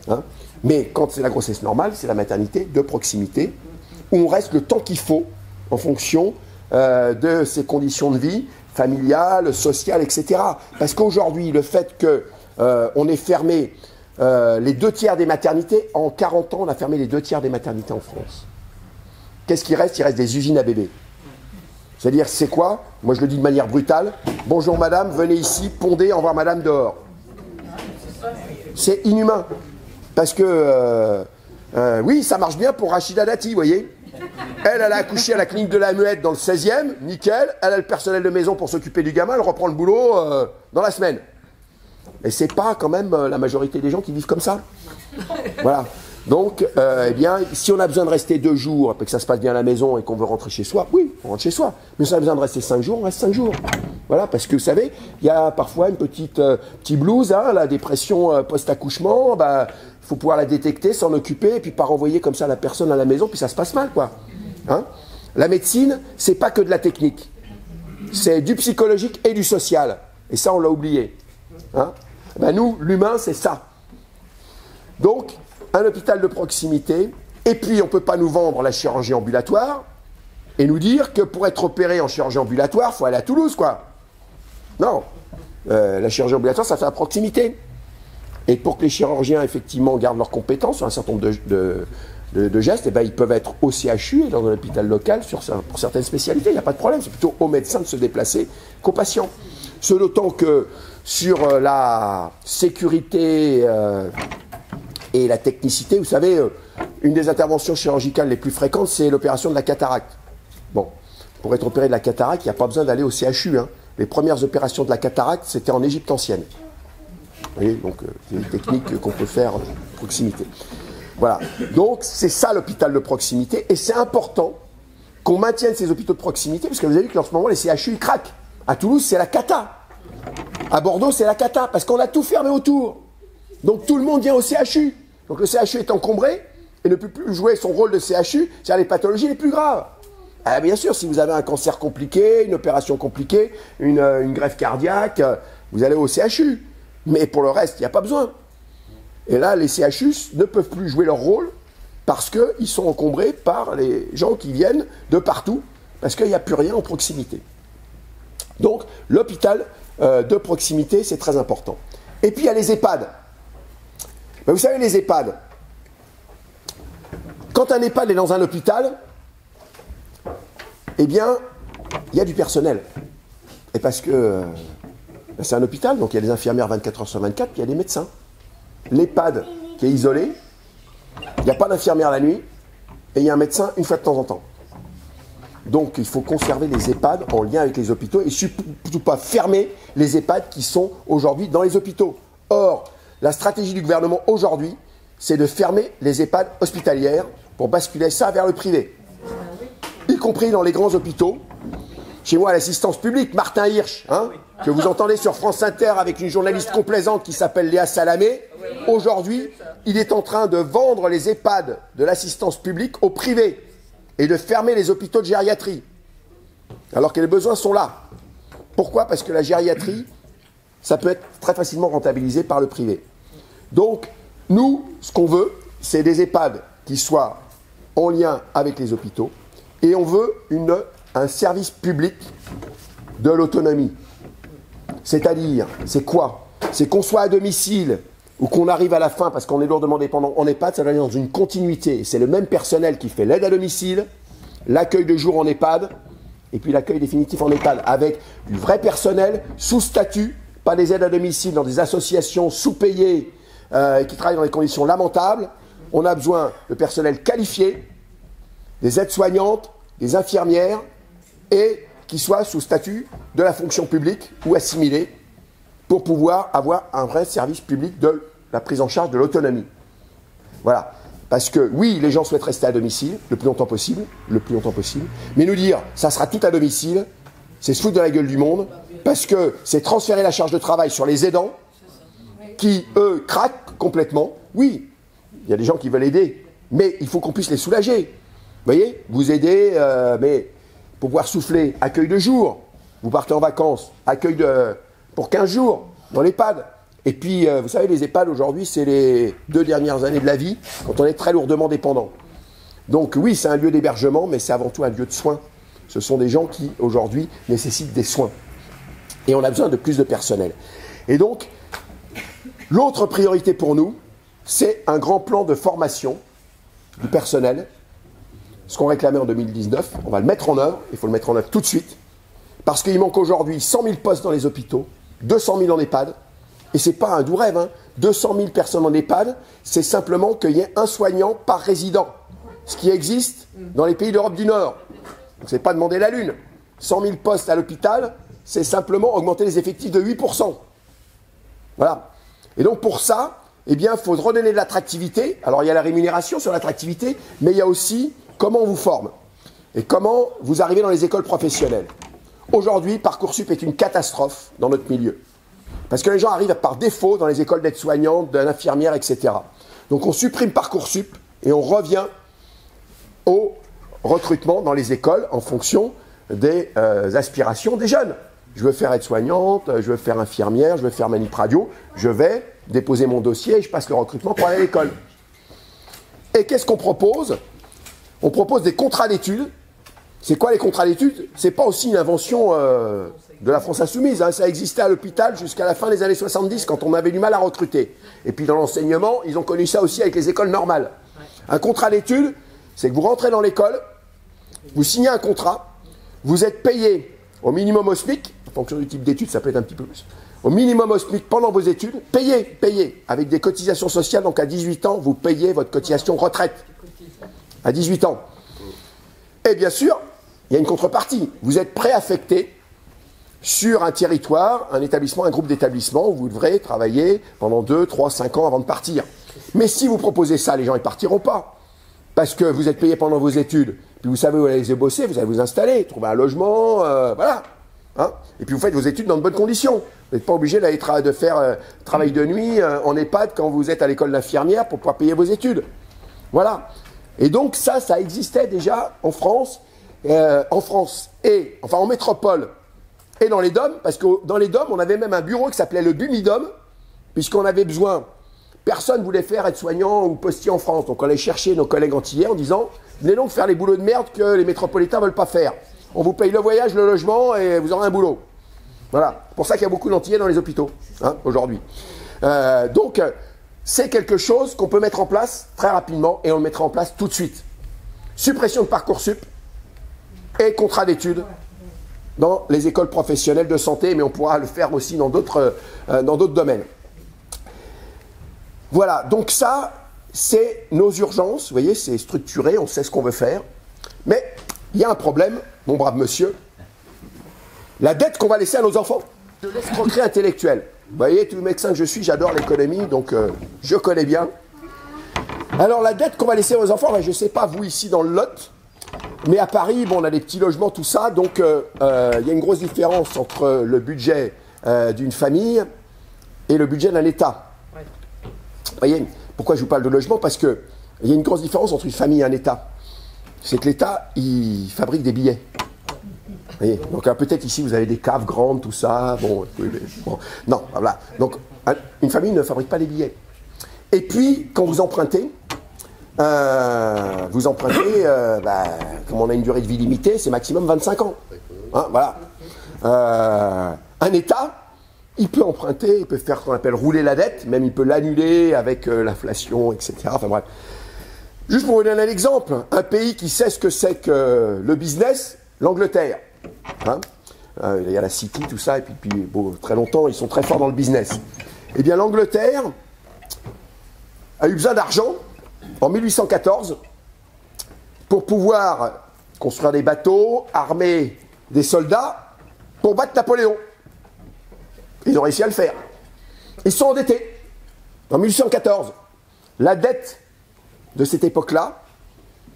Hein. Mais quand c'est la grossesse normale, c'est la maternité de proximité, où on reste le temps qu'il faut en fonction de ses conditions de vie, familiales, sociales, etc. Parce qu'aujourd'hui, le fait qu'on ait fermé les 2 tiers des maternités, en 40 ans, on a fermé les 2 tiers des maternités en France. Qu'est-ce qui reste? Il reste des usines à bébés. C'est-à-dire, c'est quoi? Moi, je le dis de manière brutale. Bonjour madame, venez ici, pondez, envoie madame dehors. C'est inhumain. Parce que, oui, ça marche bien pour Rachida Dati, vous voyez. Elle a accouché à la clinique de la Muette dans le 16e, nickel. Elle a le personnel de maison pour s'occuper du gamin, elle reprend le boulot dans la semaine. Et c'est pas quand même la majorité des gens qui vivent comme ça. Voilà. Donc, eh bien, si on a besoin de rester 2 jours, et que ça se passe bien à la maison et qu'on veut rentrer chez soi, oui, on rentre chez soi. Mais si on a besoin de rester 5 jours, on reste 5 jours. Voilà, parce que vous savez, il y a parfois une petit blues, hein, la dépression post-accouchement, il faut pouvoir la détecter, s'en occuper, et puis pas renvoyer comme ça la personne à la maison, puis ça se passe mal, quoi. Hein? La médecine, c'est pas que de la technique. C'est du psychologique et du social. Et ça, on l'a oublié. Hein? Nous, l'humain, c'est ça. Donc, un hôpital de proximité, et puis on ne peut pas nous vendre la chirurgie ambulatoire et nous dire que pour être opéré en chirurgie ambulatoire, il faut aller à Toulouse, quoi. Non. La chirurgie ambulatoire, ça fait à proximité. Et pour que les chirurgiens, effectivement, gardent leurs compétences sur un certain nombre de gestes, eh ben, ils peuvent être au CHU et dans un hôpital local pour certaines spécialités. Il n'y a pas de problème. C'est plutôt aux médecins de se déplacer qu'aux patients. Ce d'autant que sur la sécurité et la technicité, vous savez, une des interventions chirurgicales les plus fréquentes, c'est l'opération de la cataracte. Bon, pour être opéré de la cataracte, il n'y a pas besoin d'aller au CHU. Hein. Les premières opérations de la cataracte, c'était en Égypte ancienne. Vous voyez, donc c'est une technique qu'on peut faire de proximité. Voilà, donc c'est ça l'hôpital de proximité, et c'est important qu'on maintienne ces hôpitaux de proximité, parce que vous avez vu qu'en ce moment, les CHU, ils craquent. À Toulouse, c'est la cata. À Bordeaux, c'est la cata, parce qu'on a tout fermé autour. Donc tout le monde vient au CHU. Donc le CHU est encombré et ne peut plus jouer son rôle de CHU, c'est-à-dire les pathologies les plus graves. Ah, bien sûr, si vous avez un cancer compliqué, une opération compliquée, une greffe cardiaque, vous allez au CHU. Mais pour le reste, il n'y a pas besoin. Et là, les CHU ne peuvent plus jouer leur rôle parce qu'ils sont encombrés par les gens qui viennent de partout, parce qu'il n'y a plus rien en proximité. Donc l'hôpital de proximité, c'est très important. Et puis il y a les EHPAD. Ben, vous savez, les EHPAD, quand un EHPAD est dans un hôpital, eh bien, il y a du personnel. Et parce que c'est un hôpital, donc il y a des infirmières 24 heures sur 24, puis il y a des médecins. L'EHPAD qui est isolé, il n'y a pas d'infirmière la nuit, et il y a un médecin une fois de temps en temps. Donc il faut conserver les EHPAD en lien avec les hôpitaux, et surtout pas fermer les EHPAD qui sont aujourd'hui dans les hôpitaux. Or, la stratégie du gouvernement aujourd'hui, c'est de fermer les EHPAD hospitalières pour basculer ça vers le privé. Y compris dans les grands hôpitaux. Chez moi, à l'assistance publique, Martin Hirsch, hein, que vous entendez sur France Inter avec une journaliste complaisante qui s'appelle Léa Salamé, aujourd'hui, il est en train de vendre les EHPAD de l'assistance publique au privé et de fermer les hôpitaux de gériatrie, alors que les besoins sont là. Pourquoi? Parce que la gériatrie, ça peut être très facilement rentabilisé par le privé. Donc, nous, ce qu'on veut, c'est des EHPAD qui soient en lien avec les hôpitaux, et on veut un service public de l'autonomie. C'est-à-dire, c'est quoi? C'est qu'on soit à domicile ou qu'on arrive à la fin parce qu'on est lourdement dépendant en EHPAD, ça doit aller dans une continuité. C'est le même personnel qui fait l'aide à domicile, l'accueil de jour en EHPAD, et puis l'accueil définitif en EHPAD, avec du vrai personnel sous statut, pas des aides à domicile dans des associations sous-payées qui travaillent dans des conditions lamentables. On a besoin de personnel qualifié, des aides-soignantes, des infirmières, et qui soient sous statut de la fonction publique ou assimilés pour pouvoir avoir un vrai service public de la prise en charge de l'autonomie. Voilà. Parce que oui, les gens souhaitent rester à domicile le plus longtemps possible, mais nous dire ça sera tout à domicile, c'est se foutre de la gueule du monde, parce que c'est transférer la charge de travail sur les aidants qui, eux, craquent complètement. Oui, il y a des gens qui veulent aider, mais il faut qu'on puisse les soulager. Vous voyez, vous aidez, mais pour pouvoir souffler, accueil de jour, vous partez en vacances, pour 15 jours dans l'EHPAD. Et puis, vous savez, les EHPAD aujourd'hui, c'est les 2 dernières années de la vie, quand on est très lourdement dépendant. Donc oui, c'est un lieu d'hébergement, mais c'est avant tout un lieu de soins. Ce sont des gens qui, aujourd'hui, nécessitent des soins. Et on a besoin de plus de personnel. Et donc, l'autre priorité pour nous, c'est un grand plan de formation du personnel. Ce qu'on réclamait en 2019, on va le mettre en œuvre, il faut le mettre en œuvre tout de suite, parce qu'il manque aujourd'hui 100 000 postes dans les hôpitaux, 200 000 en EHPAD, et ce n'est pas un doux rêve, hein. 200 000 personnes en EHPAD, c'est simplement qu'il y ait un soignant par résident, ce qui existe dans les pays d'Europe du Nord. Donc ce n'est pas demander la lune. 100 000 postes à l'hôpital, c'est simplement augmenter les effectifs de 8%. Voilà. Et donc pour ça, eh bien, il faut redonner de l'attractivité. Alors il y a la rémunération sur l'attractivité, mais il y a aussi comment on vous forme et comment vous arrivez dans les écoles professionnelles. Aujourd'hui, Parcoursup est une catastrophe dans notre milieu. Parce que les gens arrivent par défaut dans les écoles d'aide-soignante, d'infirmière, etc. Donc on supprime Parcoursup et on revient au recrutement dans les écoles en fonction des aspirations des jeunes. Je veux faire aide-soignante, je veux faire infirmière, je veux faire manip radio. Je vais déposer mon dossier et je passe le recrutement pour aller à l'école. Et qu'est-ce qu'on propose? On propose des contrats d'études. C'est quoi les contrats d'études? C'est pas aussi une invention de la France insoumise, hein. Ça existait à l'hôpital jusqu'à la fin des années 70 quand on avait du mal à recruter. Et puis dans l'enseignement, ils ont connu ça aussi avec les écoles normales. Un contrat d'études, c'est que vous rentrez dans l'école, vous signez un contrat, vous êtes payé au minimum au SMIC, en fonction du type d'études, ça peut être un petit peu plus, au minimum au SMIC pendant vos études, payé, avec des cotisations sociales, donc à 18 ans, vous payez votre cotisation retraite. À 18 ans. Et bien sûr, il y a une contrepartie. Vous êtes préaffecté sur un territoire, un établissement, un groupe d'établissements où vous devrez travailler pendant 2, 3, 5 ans avant de partir. Mais si vous proposez ça, les gens ne partiront pas. Parce que vous êtes payé pendant vos études, puis vous savez où allez bosser, vous allez vous installer, trouver un logement, voilà. Hein, et puis vous faites vos études dans de bonnes conditions. Vous n'êtes pas obligé d'aller de faire travail de nuit en EHPAD quand vous êtes à l'école d'infirmière pour pouvoir payer vos études. Voilà. Et donc ça existait déjà en France et, enfin en métropole et dans les DOM, parce que dans les DOM, on avait même un bureau qui s'appelait le BUMIDOM, puisqu'on avait besoin, personne ne voulait faire aide-soignant ou postier en France, donc on allait chercher nos collègues antillais en disant, venez donc faire les boulots de merde que les métropolitains ne veulent pas faire. On vous paye le voyage, le logement, et vous aurez un boulot. Voilà, c'est pour ça qu'il y a beaucoup d'antillais dans les hôpitaux, hein, aujourd'hui. Donc, c'est quelque chose qu'on peut mettre en place très rapidement, et on le mettra en place tout de suite. Suppression de Parcoursup et contrat d'études dans les écoles professionnelles de santé, mais on pourra le faire aussi dans d'autres domaines. Voilà, donc ça, c'est nos urgences, vous voyez, c'est structuré, on sait ce qu'on veut faire, mais il y a un problème, mon brave monsieur, la dette qu'on va laisser à nos enfants, de l'escroquerie intellectuelle. Vous voyez, tout le médecin que je suis, j'adore l'économie, donc je connais bien. Alors la dette qu'on va laisser aux enfants, ben, je ne sais pas, vous ici dans le Lot, mais à Paris, bon, on a des petits logements, tout ça, donc il y a une grosse différence entre le budget d'une famille et le budget d'un État. Vous voyez, pourquoi je vous parle de logement? Parce qu'il y a une grosse différence entre une famille et un État. C'est que l'État, il fabrique des billets. Vous voyez, donc peut-être ici, vous avez des caves grandes, tout ça. Bon, non, voilà. Donc, une famille ne fabrique pas des billets. Et puis, quand vous empruntez, vous empruntez, comme on a une durée de vie limitée, c'est maximum 25 ans. Hein, voilà. Un État, il peut emprunter, il peut faire ce qu'on appelle rouler la dette, même il peut l'annuler avec l'inflation, etc. Enfin bref. Juste pour vous donner un exemple, un pays qui sait ce que c'est que le business, l'Angleterre. Hein, il y a la City, tout ça, et puis bon, très longtemps, ils sont très forts dans le business. Eh bien, l'Angleterre a eu besoin d'argent en 1814 pour pouvoir construire des bateaux, armer des soldats pour battre Napoléon. Ils ont réussi à le faire. Ils se sont endettés en 1814. La dette de cette époque-là,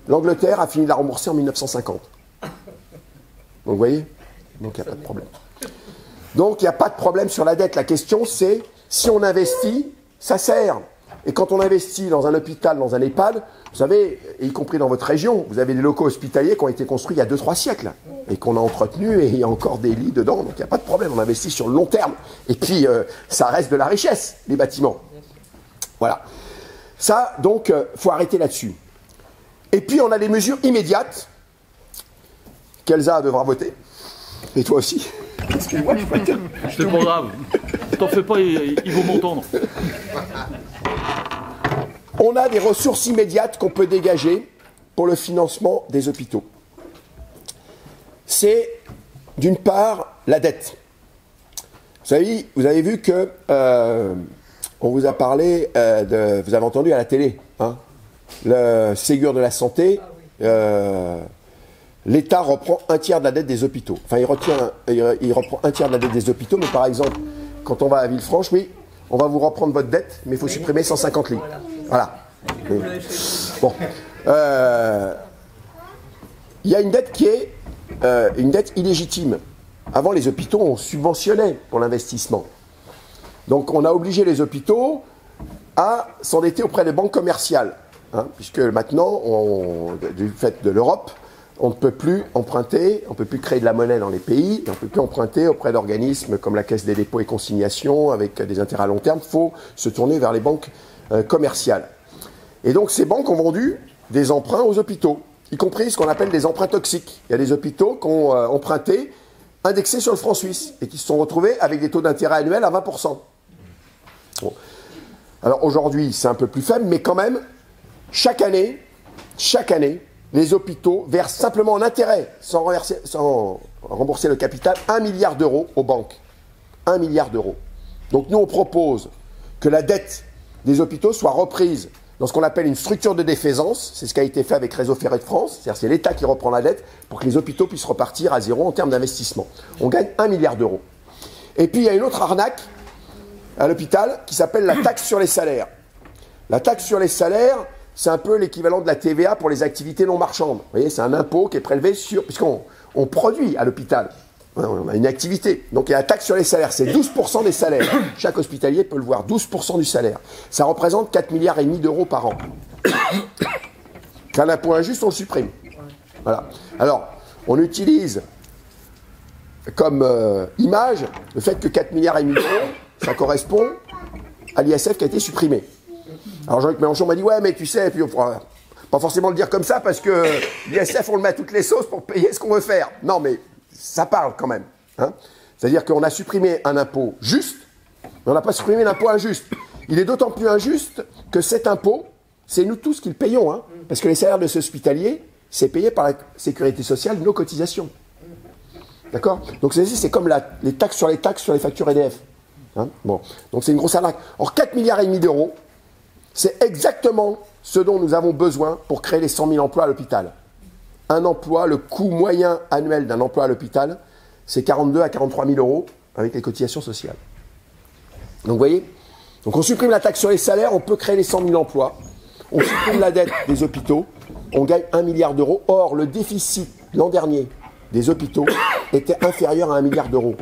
l'Angleterre a fini de la rembourser en 1950. Donc vous voyez, donc il n'y a pas de problème. Donc il n'y a pas de problème sur la dette. La question c'est, si on investit, ça sert. Et quand on investit dans un hôpital, dans un EHPAD, vous savez, y compris dans votre région, vous avez des locaux hospitaliers qui ont été construits il y a 2-3 siècles et qu'on a entretenus et il y a encore des lits dedans, donc il n'y a pas de problème, on investit sur le long terme. Et puis, ça reste de la richesse, les bâtiments. Voilà. Ça, donc, faut arrêter là-dessus. Et puis, on a des mesures immédiates qu'Elsa devra voter. Et toi aussi. Excuse-moi, je peux dire. C'est pas grave. T'en fais pas, il vaut m'entendre. On a des ressources immédiates qu'on peut dégager pour le financement des hôpitaux. C'est, d'une part, la dette. Vous avez vu que on vous a parlé vous avez entendu à la télé, hein, le Ségur de la santé. L'État reprend un tiers de la dette des hôpitaux. Enfin, il reprend un tiers de la dette des hôpitaux, mais par exemple, quand on va à Villefranche, oui, on va vous reprendre votre dette, mais il faut supprimer 150 lits. Voilà. Bon. Il y a une dette qui est une dette illégitime. Avant, les hôpitaux, on subventionnait pour l'investissement. Donc, on a obligé les hôpitaux à s'endetter auprès des banques commerciales. Hein, puisque maintenant, du fait de l'Europe, on ne peut plus emprunter, on ne peut plus créer de la monnaie dans les pays, on ne peut plus emprunter auprès d'organismes comme la Caisse des dépôts et consignations avec des intérêts à long terme. Il faut se tourner vers les banques commerciales. Et donc ces banques ont vendu des emprunts aux hôpitaux, y compris ce qu'on appelle des emprunts toxiques. Il y a des hôpitaux qui ont emprunté indexés sur le franc suisse et qui se sont retrouvés avec des taux d'intérêt annuels à 20%. Bon. Alors aujourd'hui, c'est un peu plus faible, mais quand même, chaque année, les hôpitaux versent simplement en intérêt, sans rembourser le capital, 1 milliard d'euros aux banques. 1 milliard d'euros. Donc nous, on propose que la dette des hôpitaux soit reprise dans ce qu'on appelle une structure de défaisance. C'est ce qui a été fait avec Réseau Ferré de France. C'est-à-dire c'est l'État qui reprend la dette pour que les hôpitaux puissent repartir à zéro en termes d'investissement. On gagne 1 milliard d'euros. Et puis il y a une autre arnaque à l'hôpital qui s'appelle la taxe sur les salaires. La taxe sur les salaires, c'est un peu l'équivalent de la TVA pour les activités non marchandes. Vous voyez, c'est un impôt qui est prélevé puisqu'on produit à l'hôpital. On a une activité. Donc il y a la taxe sur les salaires, c'est 12% des salaires. Chaque hospitalier peut le voir, 12% du salaire. Ça représente 4,5 milliards d'euros par an. Qu'un impôt injuste, on le supprime. Voilà. Alors, on utilise comme image le fait que 4,5 milliards d'euros, ça correspond à l'ISF qui a été supprimé. Alors Jean-Luc Mélenchon m'a dit « Ouais, mais tu sais, et puis on pourra pas forcément le dire comme ça parce que l'ISF, on le met à toutes les sauces pour payer ce qu'on veut faire. » Non, mais ça parle quand même. Hein. C'est-à-dire qu'on a supprimé un impôt juste, mais on n'a pas supprimé l'impôt injuste. Il est d'autant plus injuste que cet impôt, c'est nous tous qui le payons. Hein, parce que les salaires de ce hospitalier, c'est payé par la sécurité sociale, nos cotisations. D'accord. Donc c'est comme les taxes sur les factures EDF. Hein, bon. Donc c'est une grosse arnaque. Or 4,5 milliards d'euros, c'est exactement ce dont nous avons besoin pour créer les 100 000 emplois à l'hôpital. Un emploi, le coût moyen annuel d'un emploi à l'hôpital, c'est 42 à 43 000 euros avec les cotisations sociales. Donc vous voyez, donc on supprime la taxe sur les salaires, on peut créer les 100 000 emplois, on supprime la dette des hôpitaux, on gagne 1 milliard d'euros. Or, le déficit l'an dernier des hôpitaux était inférieur à 1 milliard d'euros.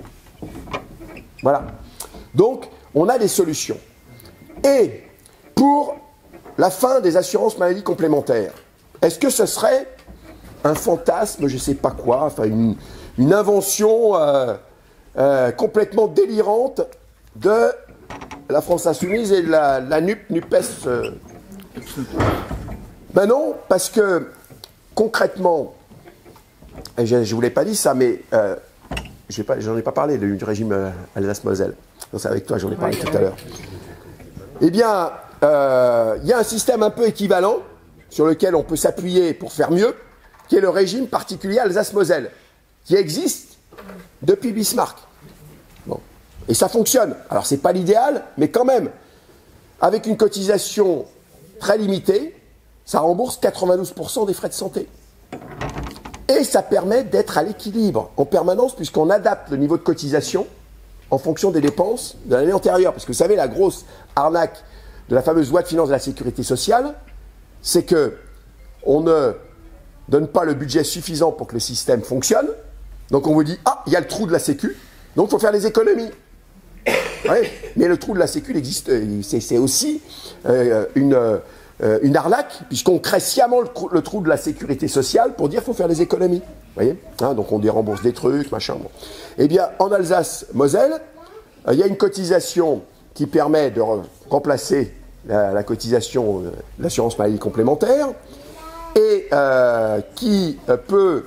Voilà. Donc, on a des solutions. Et pour la fin des assurances maladies complémentaires, est-ce que ce serait un fantasme, je ne sais pas quoi, enfin une invention complètement délirante de la France Insoumise et de la NUPES. Ben non, parce que concrètement, et je ne vous l'ai pas dit ça, mais j'en ai pas parlé du régime Alsace-Moselle. C'est avec toi, j'en ai parlé tout à l'heure. Eh bien, il y a un système un peu équivalent sur lequel on peut s'appuyer pour faire mieux, qui est le régime particulier Alsace-Moselle, qui existe depuis Bismarck. Bon. Et ça fonctionne. Alors, ce n'est pas l'idéal, mais quand même, avec une cotisation très limitée, ça rembourse 92% des frais de santé. Et ça permet d'être à l'équilibre en permanence, puisqu'on adapte le niveau de cotisation en fonction des dépenses de l'année antérieure. Parce que vous savez, la grosse arnaque de la fameuse loi de finances de la sécurité sociale, c'est qu'on ne donne pas le budget suffisant pour que le système fonctionne. Donc on vous dit, ah, il y a le trou de la sécu, donc il faut faire des économies. Ouais, mais le trou de la sécu, il existe, c'est aussi une arnaque, puisqu'on crée sciemment le trou de la sécurité sociale pour dire qu'il faut faire des économies. Vous voyez, hein, donc on dérembourse des trucs, machin. Bon. Eh bien, en Alsace-Moselle, il y a une cotisation qui permet de remplacer la cotisation de l'assurance maladie complémentaire et qui peut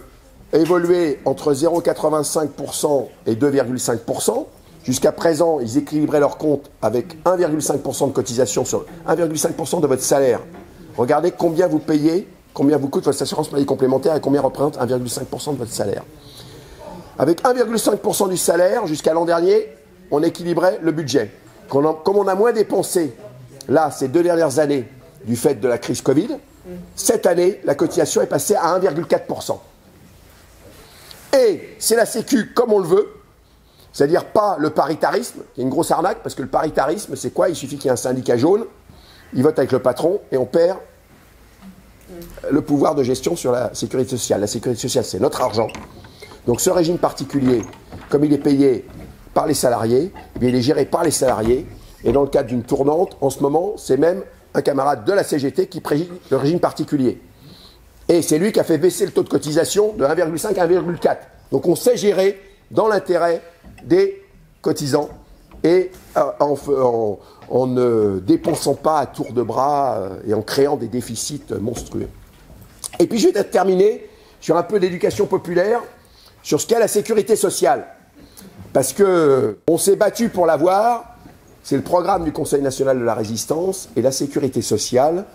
évoluer entre 0,85% et 2,5%. Jusqu'à présent, ils équilibraient leur compte avec 1,5% de cotisation sur 1,5% de votre salaire. Regardez combien vous payez, combien vous coûte votre assurance maladie complémentaire et combien représente 1,5% de votre salaire. Avec 1,5% du salaire, jusqu'à l'an dernier, on équilibrait le budget. Comme on a moins dépensé, là, ces 2 dernières années, du fait de la crise Covid, cette année, la cotisation est passée à 1,4%. Et c'est la Sécu comme on le veut, c'est-à-dire pas le paritarisme, qui est une grosse arnaque, parce que le paritarisme, c'est quoi? Il suffit qu'il y ait un syndicat jaune, il vote avec le patron, et on perd le pouvoir de gestion sur la sécurité sociale. La sécurité sociale, c'est notre argent. Donc ce régime particulier, comme il est payé par les salariés, eh bien, il est géré par les salariés, et dans le cadre d'une tournante, en ce moment, c'est même un camarade de la CGT qui préside le régime particulier. Et c'est lui qui a fait baisser le taux de cotisation de 1,5 à 1,4. Donc on sait gérer dans l'intérêt des cotisants et en ne dépensant pas à tour de bras et en créant des déficits monstrueux. Et puis je vais terminer sur un peu d'éducation populaire, sur ce qu'est la sécurité sociale. Parce qu'on s'est battu pour l'avoir, c'est le programme du Conseil national de la résistance, et la sécurité sociale,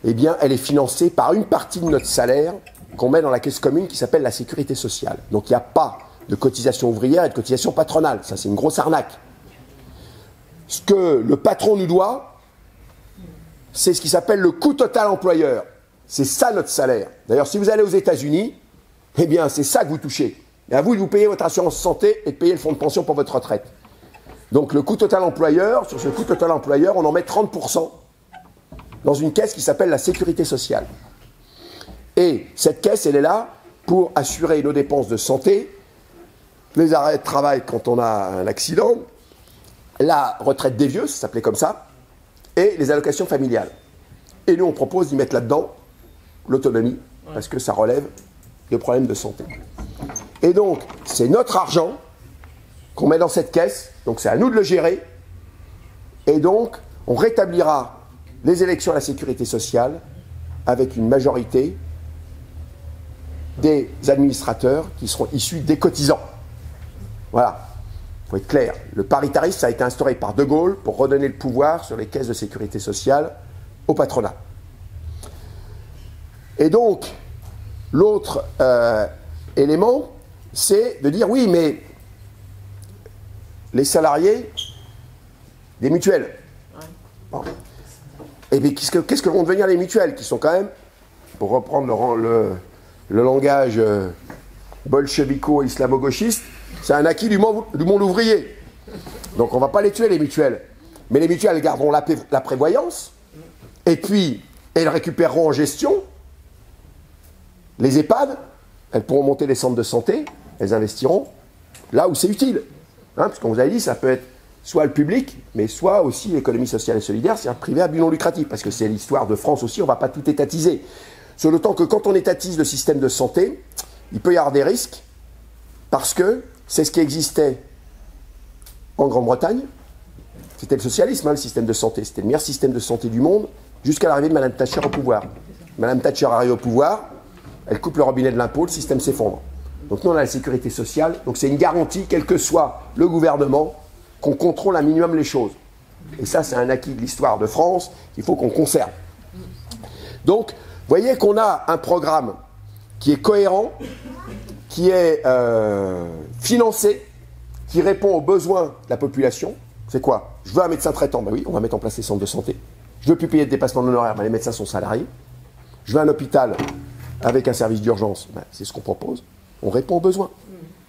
eh bien, elle est financée par une partie de notre salaire qu'on met dans la caisse commune qui s'appelle la sécurité sociale. Donc il n'y a pas de cotisation ouvrière et de cotisation patronale. Ça, c'est une grosse arnaque. Ce que le patron nous doit, c'est ce qui s'appelle le coût total employeur. C'est ça notre salaire. D'ailleurs, si vous allez aux États-Unis, eh bien, c'est ça que vous touchez. Et à vous de vous payer votre assurance santé et de payer le fonds de pension pour votre retraite. Donc, le coût total employeur, sur ce coût total employeur, on en met 30% dans une caisse qui s'appelle la sécurité sociale. Et cette caisse, elle est là pour assurer nos dépenses de santé, les arrêts de travail quand on a un accident, la retraite des vieux, ça s'appelait comme ça, et les allocations familiales. Et nous, on propose d'y mettre là-dedans l'autonomie, parce que ça relève de problèmes de santé. Et donc, c'est notre argent qu'on met dans cette caisse, donc c'est à nous de le gérer, et donc, on rétablira les élections à la sécurité sociale avec une majorité des administrateurs qui seront issus des cotisants. Voilà, il faut être clair. Le paritarisme, ça a été instauré par De Gaulle pour redonner le pouvoir sur les caisses de sécurité sociale au patronat. Et donc, l'autre élément, c'est de dire, oui, mais les salariés, des mutuelles. Bon. Et bien, qu'est-ce que vont devenir les mutuelles, qui sont quand même, pour reprendre le langage bolchevico-islamo-gauchiste, c'est un acquis du monde ouvrier. Donc on ne va pas les tuer, les mutuelles. Mais les mutuelles, elles garderont la prévoyance, et puis elles récupéreront en gestion les EHPAD, elles pourront monter les centres de santé, elles investiront là où c'est utile. Hein, parce qu'on vous avait dit, ça peut être soit le public, mais soit aussi l'économie sociale et solidaire, c'est un privé à but non lucratif, parce que c'est l'histoire de France aussi, on ne va pas tout étatiser. Sur le temps que quand on étatise le système de santé, il peut y avoir des risques, parce que c'est ce qui existait en Grande-Bretagne, c'était le socialisme, hein, le système de santé, c'était le meilleur système de santé du monde, jusqu'à l'arrivée de Mme Thatcher au pouvoir. Madame Thatcher arrive au pouvoir, elle coupe le robinet de l'impôt, le système s'effondre. Donc nous, on a la sécurité sociale, donc c'est une garantie, quel que soit le gouvernement, qu'on contrôle un minimum les choses. Et ça, c'est un acquis de l'histoire de France qu'il faut qu'on conserve. Donc, vous voyez qu'on a un programme qui est cohérent, qui est financé, qui répond aux besoins de la population. C'est quoi? Je veux un médecin traitant, ben oui, on va mettre en place les centres de santé. Je veux plus payer de dépassement d'honoraires, ben les médecins sont salariés. Je veux un hôpital avec un service d'urgence, ben c'est ce qu'on propose. On répond aux besoins.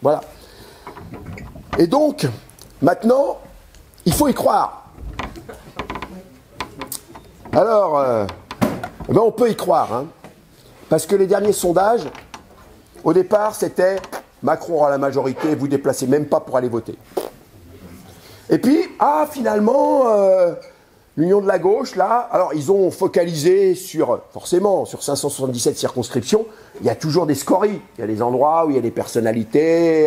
Voilà. Et donc, maintenant, il faut y croire. Alors, ben on peut y croire, hein, parce que les derniers sondages, au départ, c'était Macron aura la majorité, vous ne déplacez même pas pour aller voter. Et puis, finalement, l'Union de la gauche, là, alors ils ont focalisé forcément, sur 577 circonscriptions, il y a toujours des scories, il y a des endroits où il y a des personnalités,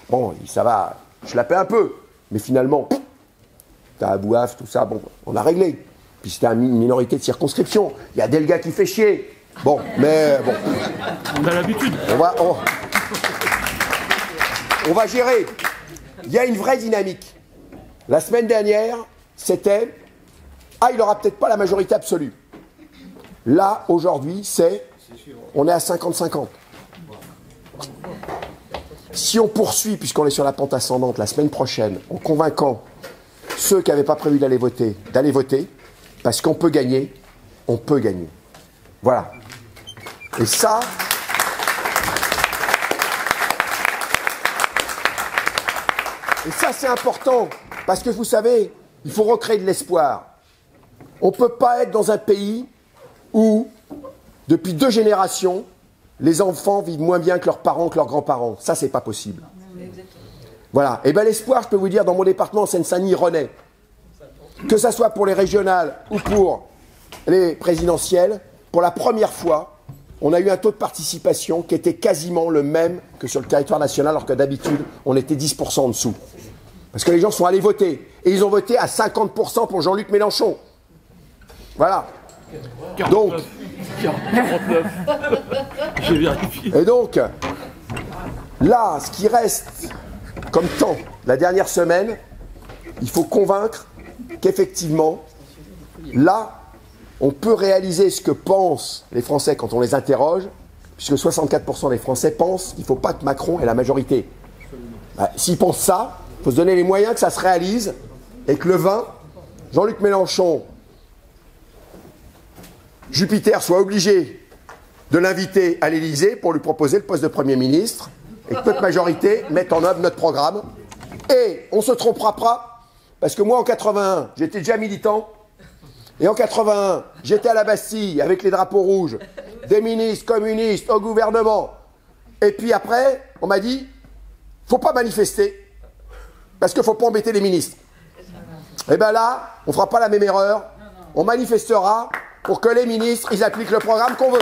bon, ça va, je la paie un peu, mais finalement, t'as Abouaf, tout ça, bon, on a réglé. Puis c'était une minorité de circonscriptions. Il y a Delga qui fait chier. Bon, mais bon. On a l'habitude. On va gérer. Il y a une vraie dynamique. La semaine dernière, c'était il n'aura peut-être pas la majorité absolue. Là, aujourd'hui, on est à 50-50. Si on poursuit, puisqu'on est sur la pente ascendante la semaine prochaine, en convainquant ceux qui n'avaient pas prévu d'aller voter, parce qu'on peut gagner, on peut gagner. Voilà. Et ça, c'est important, parce que vous savez, il faut recréer de l'espoir. On ne peut pas être dans un pays où, depuis 2 générations, les enfants vivent moins bien que leurs parents, que leurs grands-parents. Ça, c'est pas possible. Voilà. Et bien l'espoir, je peux vous dire, dans mon département, en Seine-Saint-Denis, renaît. Que ça soit pour les régionales ou pour les présidentielles, pour la première fois, on a eu un taux de participation qui était quasiment le même que sur le territoire national, alors que d'habitude, on était 10% en dessous. Parce que les gens sont allés voter. Et ils ont voté à 50% pour Jean-Luc Mélenchon. Voilà. 49. Donc, 49. J'ai vérifié. et donc, là, ce qui reste comme temps, la dernière semaine, il faut convaincre qu'effectivement, là, on peut réaliser ce que pensent les Français quand on les interroge, puisque 64% des Français pensent qu'il ne faut pas que Macron ait la majorité. S'ils pensent ça, il faut se donner les moyens que ça se réalise, et que le 20, Jean-Luc Mélenchon, Jupiter soit obligé de l'inviter à l'Élysée pour lui proposer le poste de Premier ministre, et que notre majorité mette en œuvre notre programme. Et on se trompera pas, parce que moi en 81, j'étais déjà militant, et en 81, j'étais à la Bastille avec les drapeaux rouges, des ministres communistes au gouvernement. Et puis après, on m'a dit, faut pas manifester, parce qu'il faut pas embêter les ministres. Et bien là, on fera pas la même erreur, on manifestera pour que les ministres, ils appliquent le programme qu'on veut.